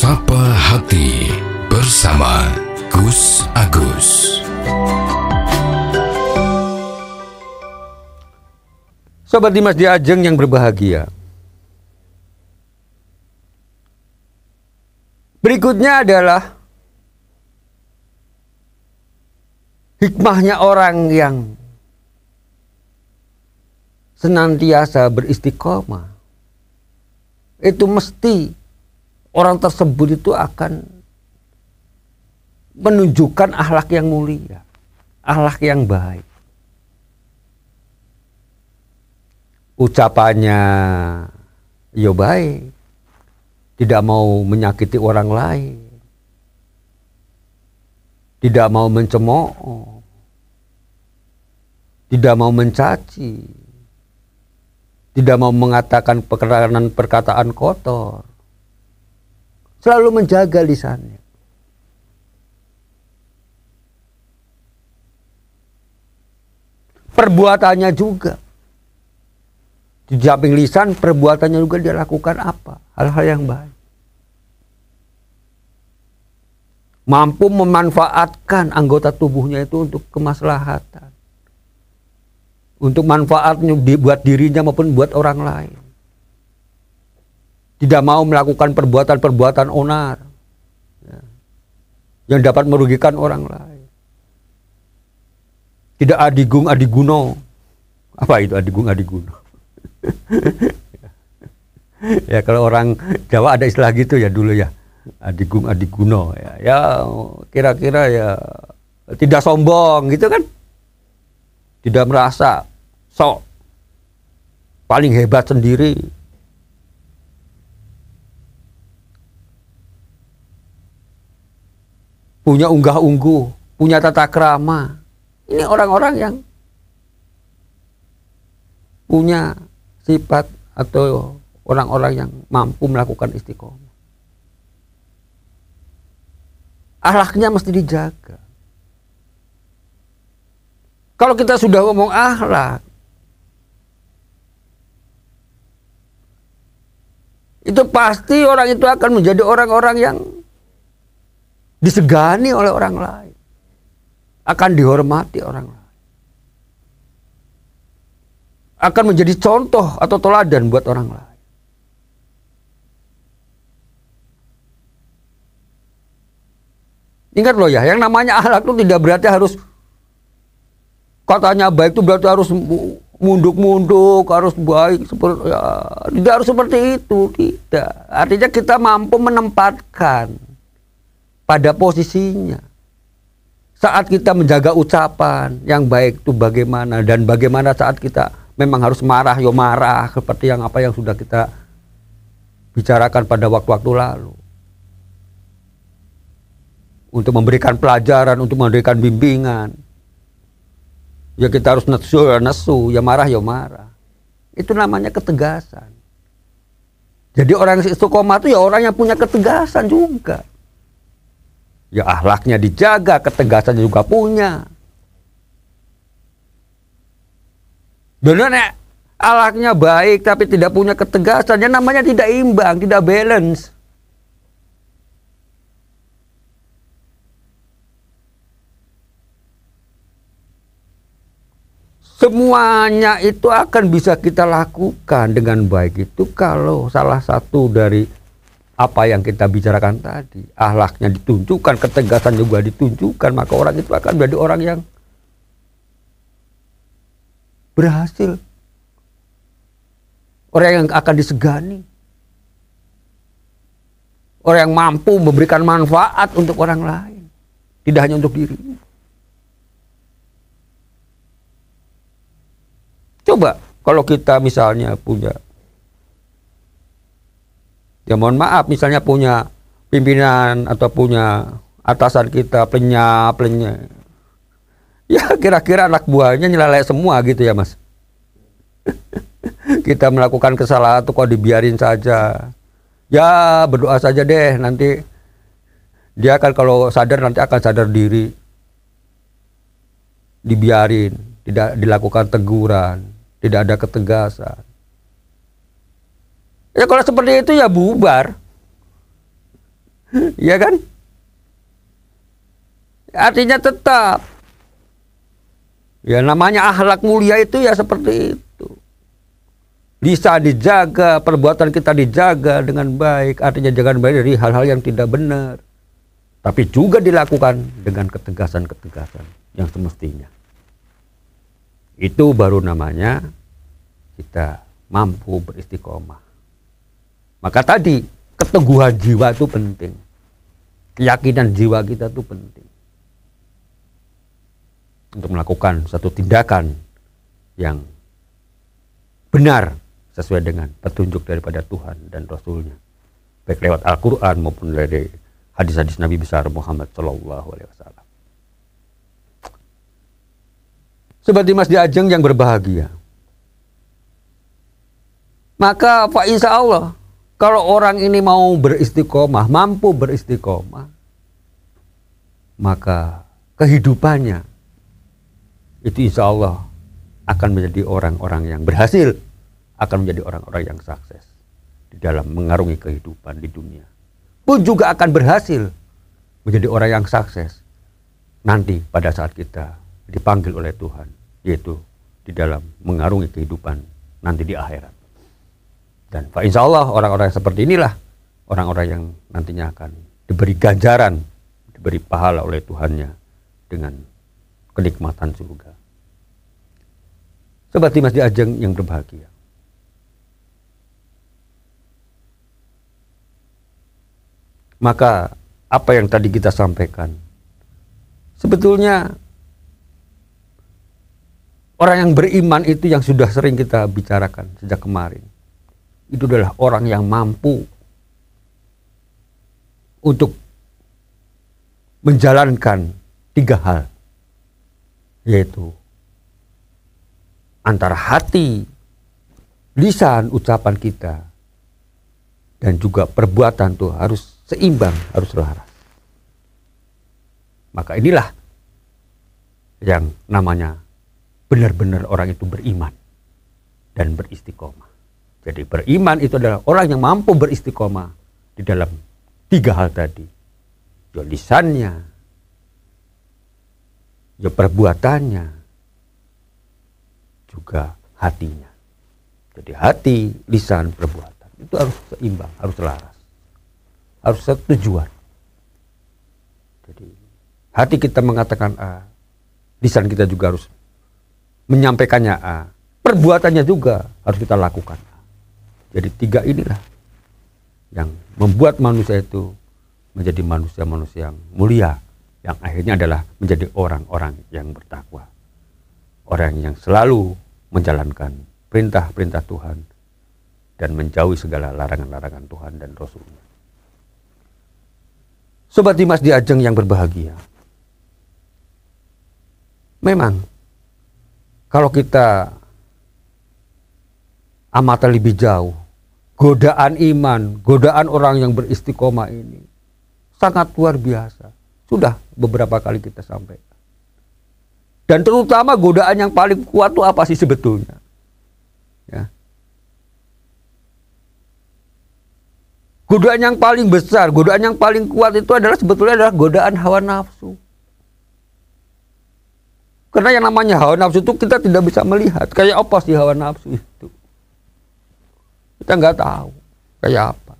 Sapa Hati bersama Gus Agus. Sobat Dimas Diajeng yang berbahagia, berikutnya adalah hikmahnya orang yang senantiasa beristiqomah. Itu mesti orang tersebut itu akan menunjukkan akhlak yang mulia, akhlak yang baik. Ucapannya ya baik, tidak mau menyakiti orang lain, tidak mau mencemooh, tidak mau mencaci, tidak mau mengatakan perkataan kotor, selalu menjaga lisannya. Perbuatannya juga, di samping lisan, perbuatannya juga dia lakukan apa? Hal-hal yang baik. Mampu memanfaatkan anggota tubuhnya itu untuk kemaslahatan, untuk manfaatnya buat dirinya maupun buat orang lain. Tidak mau melakukan perbuatan-perbuatan onar yang dapat merugikan orang lain. Tidak adigung adiguno. Apa itu adigung adiguno? Ya kalau orang Jawa ada istilah gitu ya dulu ya, adigung adiguno ya. Ya kira-kira ya tidak sombong gitu kan, tidak merasa sok paling hebat sendiri. Punya unggah-ungguh, punya tata krama. Ini orang-orang yang punya sifat atau orang-orang yang mampu melakukan istiqomah. Akhlaknya mesti dijaga. Kalau kita sudah ngomong akhlak, itu pasti orang itu akan menjadi orang-orang yang disegani oleh orang lain, akan dihormati orang lain, akan menjadi contoh atau teladan buat orang lain. Ingat loh ya, yang namanya akhlak itu tidak berarti harus, katanya baik itu berarti harus munduk-munduk, harus baik seperti ya, tidak harus seperti itu, tidak. Artinya kita mampu menempatkan pada posisinya. Saat kita menjaga ucapan yang baik itu bagaimana, dan bagaimana saat kita memang harus marah, ya marah seperti yang apa yang sudah kita bicarakan pada waktu-waktu lalu. Untuk memberikan pelajaran, untuk memberikan bimbingan. Ya kita harus nesu, ya marah, ya marah. Itu namanya ketegasan. Jadi orang yang istiqomah itu ya orang yang punya ketegasan juga. Ya akhlaknya dijaga, ketegasannya juga punya. Benar nek akhlaknya baik tapi tidak punya ketegasan, ya namanya tidak imbang, tidak balance. Semuanya itu akan bisa kita lakukan dengan baik itu kalau salah satu dari apa yang kita bicarakan tadi, akhlaknya ditunjukkan, ketegasan juga ditunjukkan, maka orang itu akan menjadi orang yang berhasil, orang yang akan disegani, orang yang mampu memberikan manfaat untuk orang lain, tidak hanya untuk dirinya. Coba kalau kita misalnya punya, ya mohon maaf, misalnya punya pimpinan atau punya atasan kita plenyap. Ya kira-kira anak buahnya nyelelek semua gitu ya mas. Kita melakukan kesalahan tuh kok dibiarin saja. Ya berdoa saja deh, nanti dia akan kalau sadar nanti akan sadar diri. Dibiarin, tidak dilakukan teguran, tidak ada ketegasan. Ya kalau seperti itu ya bubar. Iya kan? Artinya tetap. Ya namanya akhlak mulia itu ya seperti itu. Bisa dijaga, perbuatan kita dijaga dengan baik. Artinya jangan baik dari hal-hal yang tidak benar. Tapi juga dilakukan dengan ketegasan-ketegasan yang semestinya. Itu baru namanya kita mampu beristiqomah. Maka tadi keteguhan jiwa itu penting. Keyakinan jiwa kita itu penting. Untuk melakukan satu tindakan yang benar sesuai dengan petunjuk daripada Tuhan dan Rasul-Nya. Baik lewat Al-Quran maupun dari hadis-hadis Nabi besar Muhammad SAW. Sobat Dimas Diajeng yang berbahagia. Maka Pak insya Allah kalau orang ini mau beristiqomah, mampu beristiqomah, maka kehidupannya itu insya Allah akan menjadi orang-orang yang berhasil, akan menjadi orang-orang yang sukses di dalam mengarungi kehidupan di dunia. Pun juga akan berhasil menjadi orang yang sukses nanti pada saat kita dipanggil oleh Tuhan, yaitu di dalam mengarungi kehidupan nanti di akhirat. Dan insya Allah orang-orang seperti inilah orang-orang yang nantinya akan diberi ganjaran, diberi pahala oleh Tuhannya dengan kenikmatan surga. Sobat Dimas Diajeng yang berbahagia. Maka apa yang tadi kita sampaikan, sebetulnya orang yang beriman itu yang sudah sering kita bicarakan sejak kemarin. Itu adalah orang yang mampu untuk menjalankan 3 hal. Yaitu antara hati, lisan, ucapan kita, dan juga perbuatan itu harus seimbang, harus selaras. Maka inilah yang namanya benar-benar orang itu beriman dan beristiqomah. Jadi beriman itu adalah orang yang mampu beristiqomah di dalam 3 hal tadi. Ya lisannya, ya perbuatannya, juga hatinya. Jadi hati, lisan, perbuatan itu harus seimbang, harus selaras, harus setujuan. Jadi hati kita mengatakan A, lisan kita juga harus menyampaikannya A, perbuatannya juga harus kita lakukan A. Jadi 3 inilah yang membuat manusia itu menjadi manusia-manusia yang mulia, yang akhirnya adalah menjadi orang-orang yang bertakwa. Orang yang selalu menjalankan perintah-perintah Tuhan dan menjauhi segala larangan-larangan Tuhan dan Rasul-Nya. Sobat Dimas Diajeng yang berbahagia. Memang kalau kita amati lebih jauh, godaan iman, godaan orang yang beristiqomah ini sangat luar biasa. Sudah beberapa kali kita sampaikan. Dan terutama godaan yang paling kuat itu apa sih sebetulnya? Ya. Godaan yang paling besar, godaan yang paling kuat itu adalah sebetulnya adalah godaan hawa nafsu. Karena yang namanya hawa nafsu itu kita tidak bisa melihat. Kayak apa sih hawa nafsu itu? Kita nggak tahu kayak apa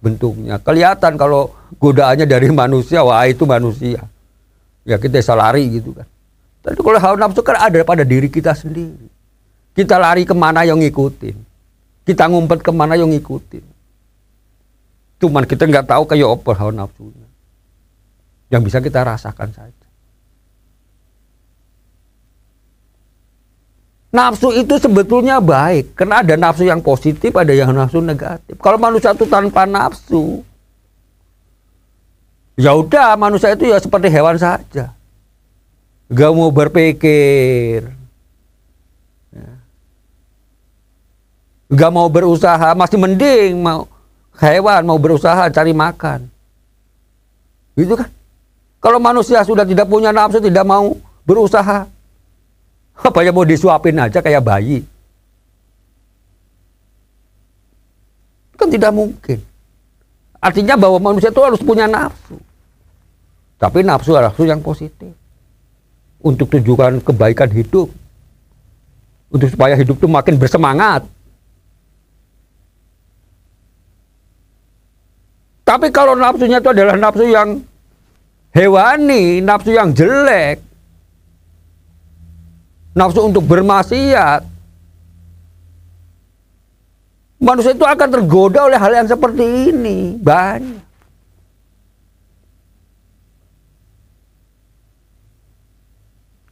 bentuknya. Kelihatan kalau godaannya dari manusia, wah itu manusia. Ya kita bisa lari gitu kan. Tapi kalau hawa nafsu kan ada pada diri kita sendiri. Kita lari kemana yang ngikutin. Kita ngumpet kemana yang ngikutin. Cuman kita nggak tahu kayak apa hawa nafsunya. Yang bisa kita rasakan saja. Nafsu itu sebetulnya baik. Karena ada nafsu yang positif, ada yang nafsu negatif. Kalau manusia itu tanpa nafsu, ya udah manusia itu ya seperti hewan saja. Gak mau berpikir, gak mau berusaha, masih mending mau hewan mau berusaha cari makan, gitu kan? Kalau manusia sudah tidak punya nafsu, tidak mau berusaha, apa yang mau disuapin aja kayak bayi, kan tidak mungkin. Artinya bahwa manusia itu harus punya nafsu. Tapi nafsu yang positif. Untuk tujuan kebaikan hidup. Untuk supaya hidup itu makin bersemangat. Tapi kalau nafsunya itu adalah nafsu yang hewani, nafsu yang jelek, nafsu untuk bermaksiat, manusia itu akan tergoda oleh hal yang seperti ini. Banyak.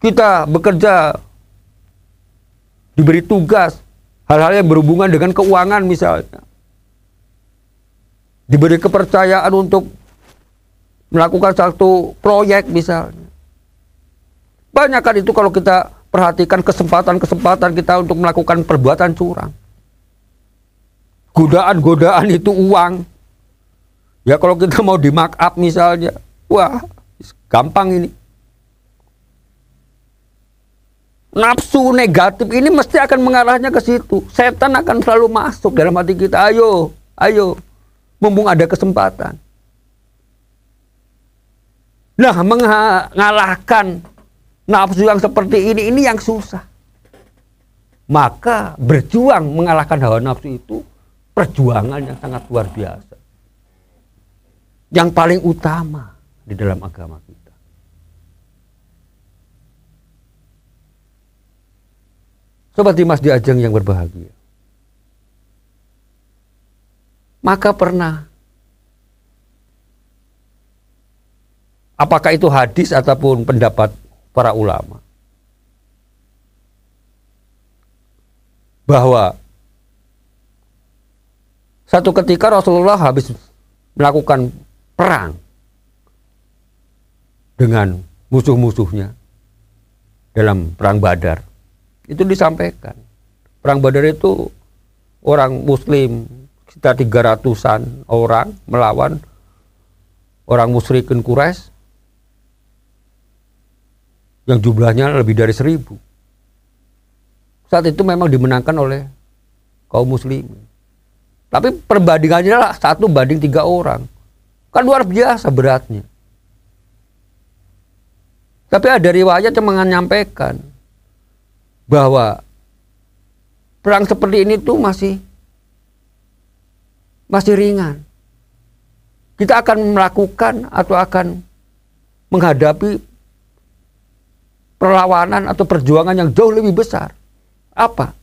Kita bekerja, diberi tugas, hal-hal yang berhubungan dengan keuangan misalnya. Diberi kepercayaan untuk melakukan satu proyek misalnya. Banyak kan itu kalau kita perhatikan kesempatan-kesempatan kita untuk melakukan perbuatan curang. Godaan-godaan itu uang. Ya kalau kita mau di mark up misalnya, wah gampang ini. Nafsu negatif ini mesti akan mengarahnya ke situ. Setan akan selalu masuk dalam hati kita. Ayo, mumpung ada kesempatan. Nah, mengalahkan nafsu yang seperti ini yang susah. Maka berjuang mengalahkan hawa nafsu itu perjuangan yang sangat luar biasa. Yang paling utama di dalam agama kita. Sobat Dimas Diajeng yang berbahagia. Maka pernah, apakah itu hadis ataupun pendapat para ulama, bahwa satu ketika Rasulullah habis melakukan perang dengan musuh-musuhnya dalam perang Badar. Itu disampaikan. Perang Badar itu orang Muslim sekitar 300-an orang melawan orang musyrikin Quraisy yang jumlahnya lebih dari 1000. Saat itu memang dimenangkan oleh kaum muslimin. Tapi perbandingannya lah 1 banding 3 orang. Kan luar biasa beratnya. Tapi ada riwayat yang menyampaikan bahwa perang seperti ini tuh masih ringan. Kita akan melakukan atau akan menghadapi perlawanan atau perjuangan yang jauh lebih besar. Apa?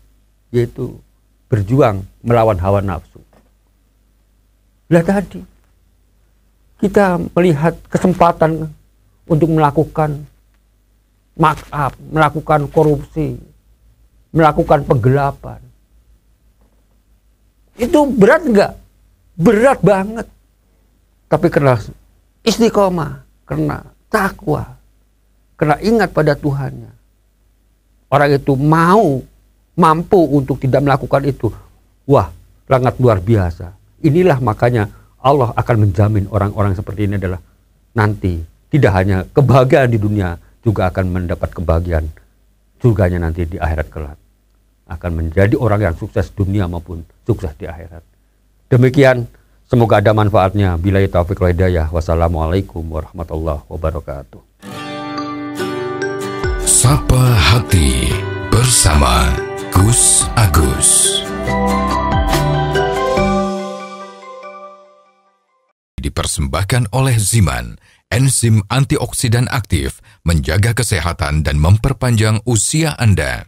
Yaitu berjuang melawan hawa nafsu. Lah tadi kita melihat kesempatan untuk melakukan mark up, melakukan korupsi, melakukan penggelapan. Itu berat enggak? Berat banget. Tapi karena istiqomah, karena takwa, karena ingat pada Tuhannya, orang itu mampu untuk tidak melakukan itu. Wah, sangat luar biasa. Inilah makanya Allah akan menjamin orang-orang seperti ini adalah nanti tidak hanya kebahagiaan di dunia, juga akan mendapat kebahagiaan surganya nanti di akhirat kelak. Akan menjadi orang yang sukses dunia maupun sukses di akhirat. Demikian, semoga ada manfaatnya. Billahi taufiq wal hidayah. Wassalamualaikum warahmatullahi wabarakatuh. Sapa Hati bersama Gus Agus. Dipersembahkan oleh Ziman, enzim antioksidan aktif, menjaga kesehatan dan memperpanjang usia Anda.